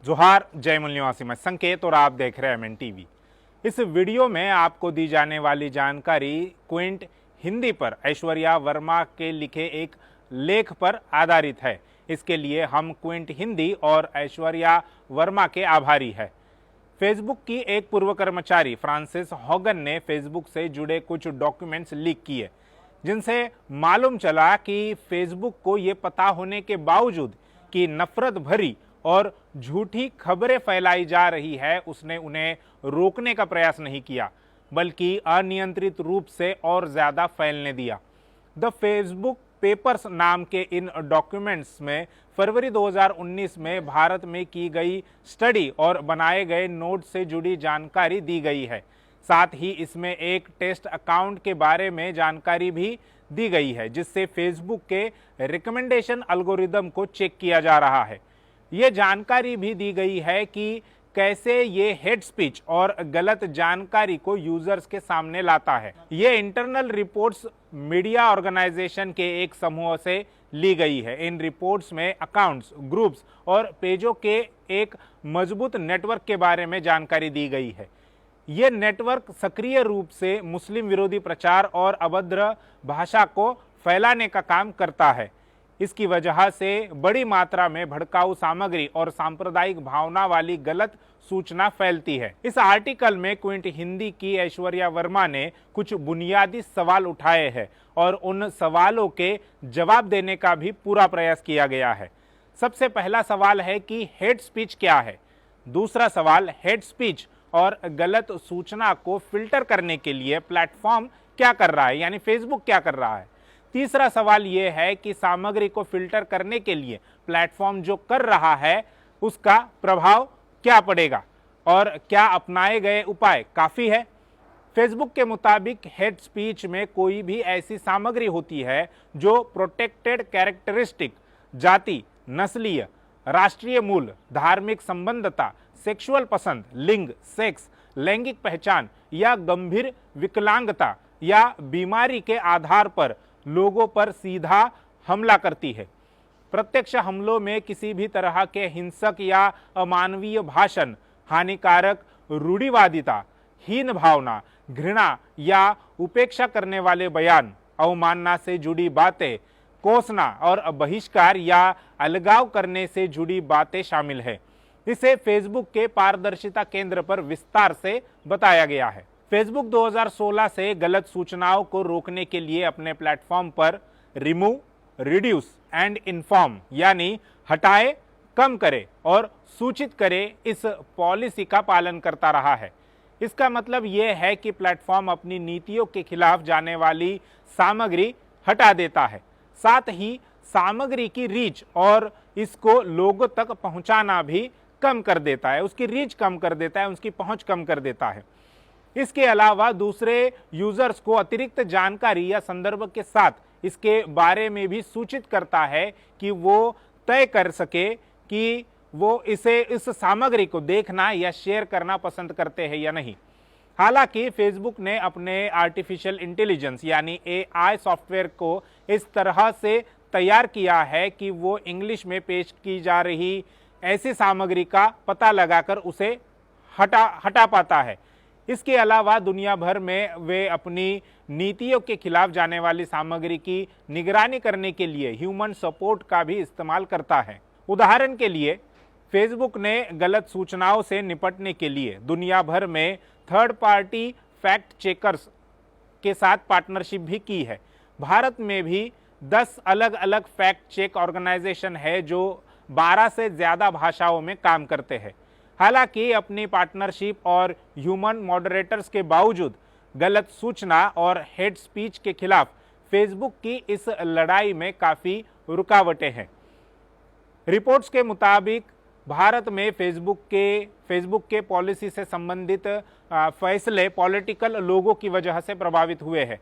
जोहार, जय मूल निवासी, मैं संकेत और आप देख रहे हैं एमएन टीवी। इस वीडियो में आपको दी जाने वाली जानकारी क्विंट हिंदी पर ऐश्वर्या वर्मा के लिखे एक लेख पर आधारित है। इसके लिए हम क्विंट हिंदी और ऐश्वर्या वर्मा के आभारी हैं। फेसबुक की एक पूर्व कर्मचारी फ्रांसिस हॉगन ने फेसबुक से जुड़े कुछ डॉक्यूमेंट्स लीक किए, जिनसे मालूम चला कि फेसबुक को ये पता होने के बावजूद कि नफरत भरी और झूठी खबरें फैलाई जा रही है, उसने उन्हें रोकने का प्रयास नहीं किया, बल्कि अनियंत्रित रूप से और ज्यादा फैलने दिया। द फेसबुक पेपर्स नाम के इन डॉक्यूमेंट्स में फरवरी 2019 में भारत में की गई स्टडी और बनाए गए नोट से जुड़ी जानकारी दी गई है। साथ ही इसमें एक टेस्ट अकाउंट के बारे में जानकारी भी दी गई है, जिससे फेसबुक के रिकमेंडेशन एल्गोरिदम को चेक किया जा रहा है। ये जानकारी भी दी गई है कि कैसे ये हेट स्पीच और गलत जानकारी को यूजर्स के सामने लाता है। ये इंटरनल रिपोर्ट्स मीडिया ऑर्गेनाइजेशन के एक समूह से ली गई है। इन रिपोर्ट्स में अकाउंट्स, ग्रुप्स और पेजों के एक मजबूत नेटवर्क के बारे में जानकारी दी गई है। ये नेटवर्क सक्रिय रूप से मुस्लिम विरोधी प्रचार और अभद्र भाषा को फैलाने का काम करता है। इसकी वजह से बड़ी मात्रा में भड़काऊ सामग्री और सांप्रदायिक भावना वाली गलत सूचना फैलती है। इस आर्टिकल में क्विंट हिंदी की ऐश्वर्या वर्मा ने कुछ बुनियादी सवाल उठाए हैं और उन सवालों के जवाब देने का भी पूरा प्रयास किया गया है। सबसे पहला सवाल है कि हेट स्पीच क्या है। दूसरा सवाल, हेट स्पीच और गलत सूचना को फिल्टर करने के लिए प्लेटफॉर्म क्या कर रहा है, यानी फेसबुक क्या कर रहा है। तीसरा सवाल यह है कि सामग्री को फिल्टर करने के लिए प्लेटफॉर्म जो कर रहा है उसका प्रभाव क्या पड़ेगा और क्या अपनाए गए उपाय काफी है। फेसबुक के मुताबिक हेट स्पीच में कोई भी ऐसी सामग्री होती है जो प्रोटेक्टेड कैरेक्टरिस्टिक, जाति, नस्लीय, राष्ट्रीय मूल, धार्मिक संबंधता, सेक्सुअल पसंद, लिंग, सेक्स, लैंगिक पहचान या गंभीर विकलांगता या बीमारी के आधार पर लोगों पर सीधा हमला करती है। प्रत्यक्ष हमलों में किसी भी तरह के हिंसक या अमानवीय भाषण, हानिकारक रूढ़िवादिता, हीन भावना, घृणा या उपेक्षा करने वाले बयान, अवमानना से जुड़ी बातें, कोसना और बहिष्कार या अलगाव करने से जुड़ी बातें शामिल है। इसे फेसबुक के पारदर्शिता केंद्र पर विस्तार से बताया गया है। फेसबुक 2016 से गलत सूचनाओं को रोकने के लिए अपने प्लेटफॉर्म पर रिमूव, रिड्यूस एंड इन्फॉर्म यानी हटाए, कम करे और सूचित करे इस पॉलिसी का पालन करता रहा है। इसका मतलब यह है कि प्लेटफॉर्म अपनी नीतियों के खिलाफ जाने वाली सामग्री हटा देता है। साथ ही सामग्री की रीच और इसको लोगों तक पहुंचाना भी कम कर देता है, उसकी रीच कम कर देता है, उसकी पहुंच कम कर देता है। इसके अलावा दूसरे यूजर्स को अतिरिक्त जानकारी या संदर्भ के साथ इसके बारे में भी सूचित करता है कि वो तय कर सके कि वो इस सामग्री को देखना या शेयर करना पसंद करते हैं या नहीं। हालांकि फेसबुक ने अपने आर्टिफिशियल इंटेलिजेंस यानी एआई सॉफ्टवेयर को इस तरह से तैयार किया है कि वो इंग्लिश में पेश की जा रही ऐसी सामग्री का पता लगाकर उसे हटा पाता है। इसके अलावा दुनिया भर में वे अपनी नीतियों के खिलाफ जाने वाली सामग्री की निगरानी करने के लिए ह्यूमन सपोर्ट का भी इस्तेमाल करता है। उदाहरण के लिए फेसबुक ने गलत सूचनाओं से निपटने के लिए दुनिया भर में थर्ड पार्टी फैक्ट चेकर्स के साथ पार्टनरशिप भी की है। भारत में भी 10 अलग अलग फैक्ट चेक ऑर्गेनाइजेशन है जो 12 से ज्यादा भाषाओं में काम करते हैं। हालांकि अपनी पार्टनरशिप और ह्यूमन मॉडरेटर्स के बावजूद गलत सूचना और हेट स्पीच के खिलाफ फेसबुक की इस लड़ाई में काफी रुकावटें हैं। रिपोर्ट्स के मुताबिक भारत में फेसबुक के पॉलिसी से संबंधित फैसले पॉलिटिकल लोगों की वजह से प्रभावित हुए हैं।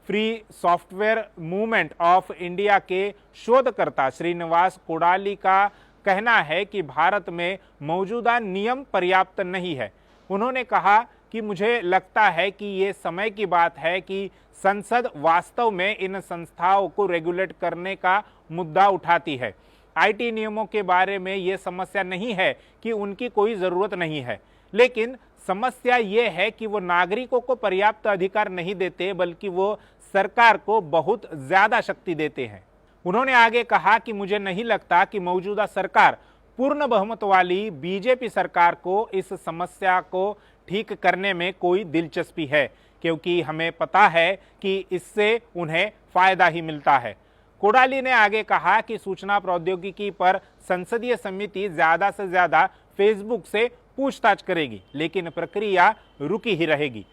Free software movement of India के शोधकर्ता श्रीनिवास कोडाली का कहना है कि भारत में मौजूदा नियम पर्याप्त नहीं है। उन्होंने कहा कि मुझे लगता है कि ये समय की बात है कि संसद वास्तव में इन संस्थाओं को रेगुलेट करने का मुद्दा उठाती है। आईटी नियमों के बारे में ये समस्या नहीं है कि उनकी कोई ज़रूरत नहीं है, लेकिन समस्या ये है कि वो नागरिकों को पर्याप्त अधिकार नहीं देते, बल्कि वो सरकार को बहुत ज़्यादा शक्ति देते हैं। उन्होंने आगे कहा कि मुझे नहीं लगता कि मौजूदा सरकार पूर्ण बहुमत वाली बीजेपी सरकार को इस समस्या को ठीक करने में कोई दिलचस्पी है, क्योंकि हमें पता है कि इससे उन्हें फायदा ही मिलता है। कोडाली ने आगे कहा कि सूचना प्रौद्योगिकी पर संसदीय समिति ज्यादा से ज्यादा फेसबुक से पूछताछ करेगी, लेकिन प्रक्रिया रुकी ही रहेगी।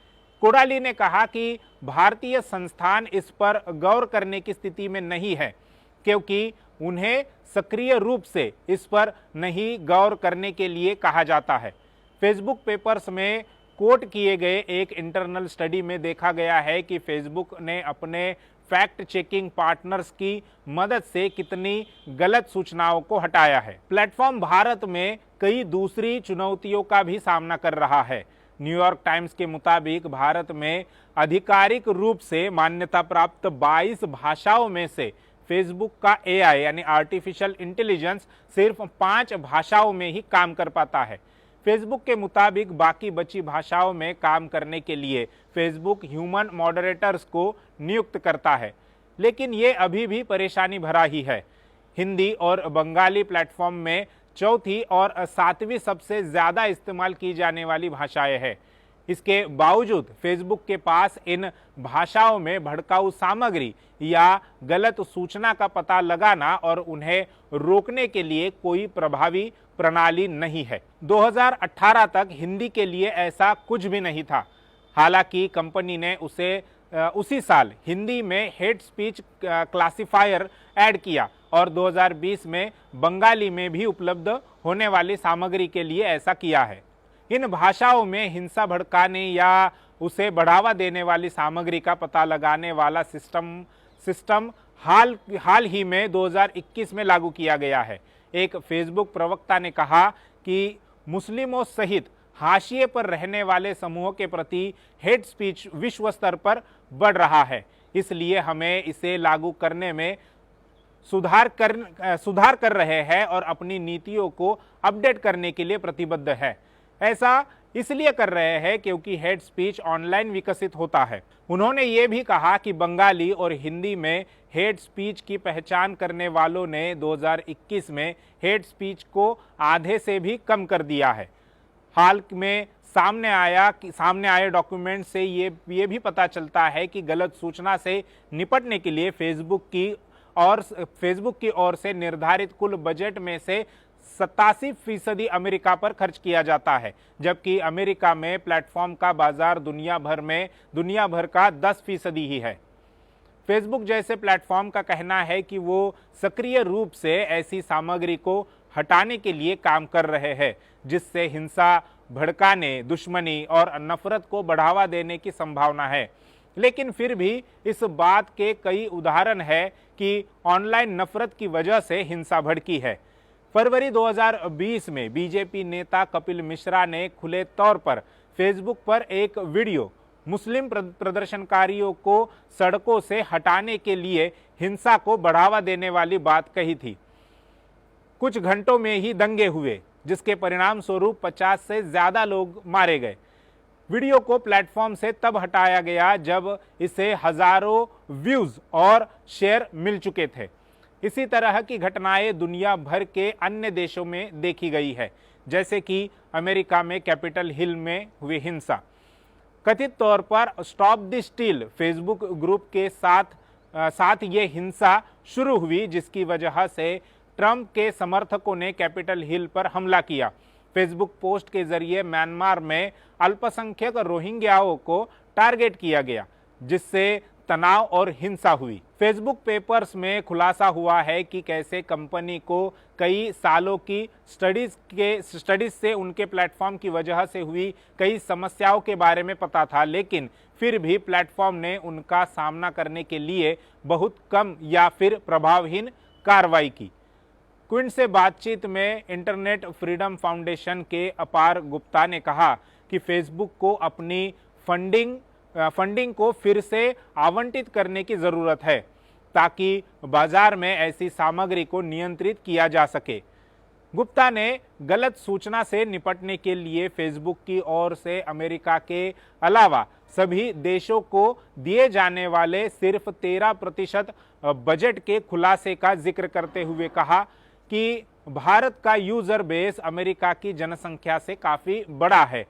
कोडाली ने कहा कि भारतीय संस्थान इस पर गौर करने की स्थिति में नहीं है, क्योंकि उन्हें सक्रिय रूप से इस पर नहीं गौर करने के लिए कहा जाता है। फेसबुक पेपर्स में कोट किए गए एक इंटरनल स्टडी में देखा गया है कि फेसबुक ने अपने फैक्ट चेकिंग पार्टनर्स की मदद से कितनी गलत सूचनाओं को हटाया है। प्लेटफॉर्म भारत में कई दूसरी चुनौतियों का भी सामना कर रहा है। न्यूयॉर्क टाइम्स के मुताबिक भारत में आधिकारिक रूप से मान्यता प्राप्त 22 भाषाओं में से फेसबुक का एआई यानी आर्टिफिशियल इंटेलिजेंस सिर्फ 5 भाषाओं में ही काम कर पाता है। फेसबुक के मुताबिक बाकी बची भाषाओं में काम करने के लिए फेसबुक ह्यूमन मॉडरेटर्स को नियुक्त करता है, लेकिन ये अभी भी परेशानी भरा ही है। हिंदी और बंगाली प्लेटफॉर्म में चौथी और 7वीं सबसे ज़्यादा इस्तेमाल की जाने वाली भाषाएं हैं। इसके बावजूद फेसबुक के पास इन भाषाओं में भड़काऊ सामग्री या गलत सूचना का पता लगाना और उन्हें रोकने के लिए कोई प्रभावी प्रणाली नहीं है। 2018 तक हिंदी के लिए ऐसा कुछ भी नहीं था। हालांकि कंपनी ने उसी साल हिंदी में हेट स्पीच क्लासिफायर ऐड किया और 2020 में बंगाली में भी उपलब्ध होने वाली सामग्री के लिए ऐसा किया है। इन भाषाओं में हिंसा भड़काने या उसे बढ़ावा देने वाली सामग्री का पता लगाने वाला सिस्टम हाल ही में 2021 में लागू किया गया है। एक फेसबुक प्रवक्ता ने कहा कि मुस्लिमों सहित हाशिए पर रहने वाले समूहों के प्रति हेट स्पीच विश्व स्तर पर बढ़ रहा है, इसलिए हमें इसे लागू करने में सुधार कर रहे हैं और अपनी नीतियों को अपडेट करने के लिए प्रतिबद्ध है। ऐसा इसलिए कर रहे हैं क्योंकि हेट स्पीच ऑनलाइन विकसित होता है। उन्होंने ये भी कहा कि बंगाली और हिंदी में हेट स्पीच की पहचान करने वालों ने 2021 में हेट स्पीच को आधे से भी कम कर दिया है। हाल में सामने आए डॉक्यूमेंट से ये भी पता चलता है कि गलत सूचना से निपटने के लिए फेसबुक की ओर से निर्धारित कुल बजट में से 87% अमेरिका पर खर्च किया जाता है, जबकि अमेरिका में प्लेटफॉर्म का बाजार दुनिया भर का 10% ही है। फेसबुक जैसे प्लेटफॉर्म का कहना है कि वो सक्रिय रूप से ऐसी सामग्री को हटाने के लिए काम कर रहे हैं जिससे हिंसा भड़काने, दुश्मनी और नफरत को बढ़ावा देने की संभावना है। लेकिन फिर भी इस बात के कई उदाहरण हैं कि ऑनलाइन नफरत की वजह से हिंसा भड़की है। फरवरी 2020 में बीजेपी नेता कपिल मिश्रा ने खुले तौर पर फेसबुक पर एक वीडियो मुस्लिम प्रदर्शनकारियों को सड़कों से हटाने के लिए हिंसा को बढ़ावा देने वाली बात कही थी। कुछ घंटों में ही दंगे हुए, जिसके परिणाम स्वरूप 50 से ज्यादा लोग मारे गए। वीडियो को प्लेटफॉर्म से तब हटाया गया जब इसे हजारों व्यूज और शेयर मिल चुके थे। इसी तरह की घटनाएं दुनिया भर के अन्य देशों में देखी गई है, जैसे कि अमेरिका में कैपिटल हिल में हुई हिंसा। कथित तौर पर stop the steel Facebook group के साथ ये हिंसा शुरू हुई, जिसकी वजह से ट्रंप के समर्थकों ने कैपिटल हिल पर हमला किया। फेसबुक पोस्ट के जरिए म्यांमार में अल्पसंख्यक रोहिंग्याओं को टारगेट किया गया, जिससे तनाव और हिंसा हुई। फेसबुक पेपर्स में खुलासा हुआ है कि कैसे कंपनी को कई सालों की स्टडीज से उनके प्लेटफॉर्म की वजह से हुई कई समस्याओं के बारे में पता था, लेकिन फिर भी प्लेटफॉर्म ने उनका सामना करने के लिए बहुत कम या फिर प्रभावहीन कार्रवाई की। क्विंट से बातचीत में इंटरनेट फ्रीडम फाउंडेशन के अपार गुप्ता ने कहा कि फेसबुक को अपनी फंडिंग को फिर से आवंटित करने की ज़रूरत है। ताकि बाजार में ऐसी सामग्री को नियंत्रित किया जा सके। गुप्ता ने गलत सूचना से निपटने के लिए फेसबुक की ओर से अमेरिका के अलावा सभी देशों को दिए जाने वाले सिर्फ 13% बजट के खुलासे का जिक्र करते हुए कहा कि भारत का यूजर बेस अमेरिका की जनसंख्या से काफी बड़ा है।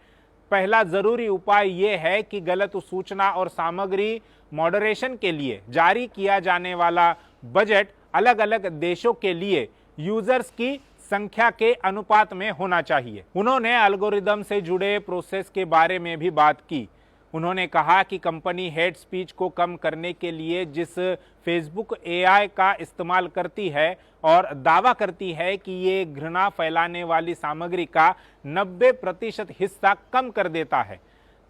पहला जरूरी उपाय यह है कि गलत सूचना और सामग्री मॉडरेशन के लिए जारी किया जाने वाला बजट अलग अलग देशों के लिए यूजर्स की संख्या के अनुपात में होना चाहिए। उन्होंने एल्गोरिदम से जुड़े प्रोसेस के बारे में भी बात की। उन्होंने कहा कि कंपनी हेट स्पीच को कम करने के लिए जिस फेसबुक एआई का इस्तेमाल करती है और दावा करती है कि ये घृणा फैलाने वाली सामग्री का 90% हिस्सा कम कर देता है,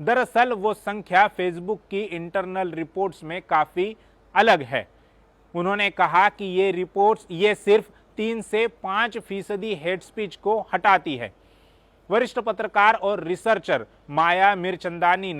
दरअसल वो संख्या फेसबुक की इंटरनल रिपोर्ट्स में काफी अलग है। उन्होंने कहा कि ये रिपोर्ट्स ये सिर्फ 3 से 5% हेट स्पीच को हटाती है। वरिष्ठ पत्रकार और रिसर्चर माया मिरचंदानी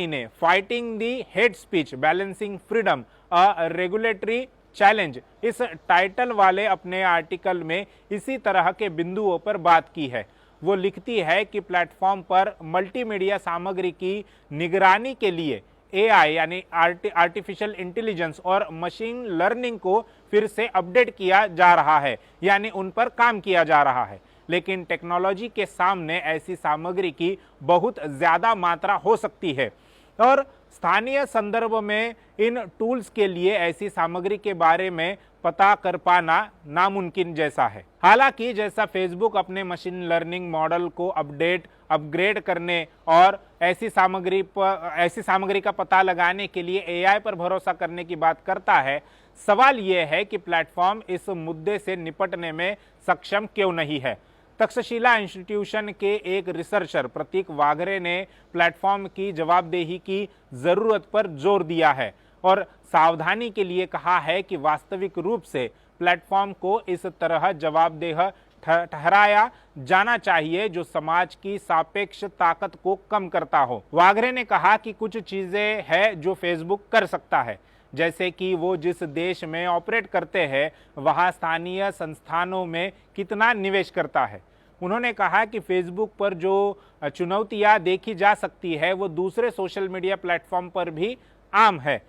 ने फाइटिंग दी हेट स्पीच बैलेंसिंग फ्रीडम अ रेगुलेटरी चैलेंज इस टाइटल वाले अपने आर्टिकल में इसी तरह के बिंदुओं पर बात की है। वो लिखती है कि प्लेटफॉर्म पर मल्टीमीडिया सामग्री की निगरानी के लिए एआई यानी आर्टिफिशियल इंटेलिजेंस और मशीन लर्निंग को फिर से अपडेट किया जा रहा है, यानी उन पर काम किया जा रहा है। लेकिन टेक्नोलॉजी के सामने ऐसी सामग्री की बहुत ज्यादा मात्रा हो सकती है और स्थानीय संदर्भ में इन टूल्स के लिए ऐसी सामग्री के बारे में पता कर पाना नामुमकिन जैसा है। हालांकि जैसा फेसबुक अपने मशीन लर्निंग मॉडल को अपग्रेड करने और ऐसी सामग्री का पता लगाने के लिए एआई पर भरोसा करने की बात करता है, सवाल यह है कि प्लेटफॉर्म इस मुद्दे से निपटने में सक्षम क्यों नहीं है। तक्षशिला इंस्टीट्यूशन के एक रिसर्चर प्रतीक वाघरे ने प्लेटफॉर्म की जवाबदेही की जरूरत पर जोर दिया है और सावधानी के लिए कहा है कि वास्तविक रूप से प्लेटफॉर्म को इस तरह जवाबदेह ठहराया जाना चाहिए जो समाज की सापेक्ष ताकत को कम करता हो। वाघरे ने कहा कि कुछ चीजें हैं जो फेसबुक कर सकता है, जैसे कि वो जिस देश में ऑपरेट करते हैं वहां स्थानीय संस्थानों में कितना निवेश करता है। उन्होंने कहा कि फेसबुक पर जो चुनौतियां देखी जा सकती है वो दूसरे सोशल मीडिया प्लेटफॉर्म पर भी आम है।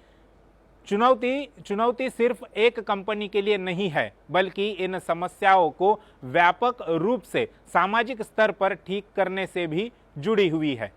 चुनौती सिर्फ एक कंपनी के लिए नहीं है, बल्कि इन समस्याओं को व्यापक रूप से सामाजिक स्तर पर ठीक करने से भी जुड़ी हुई है।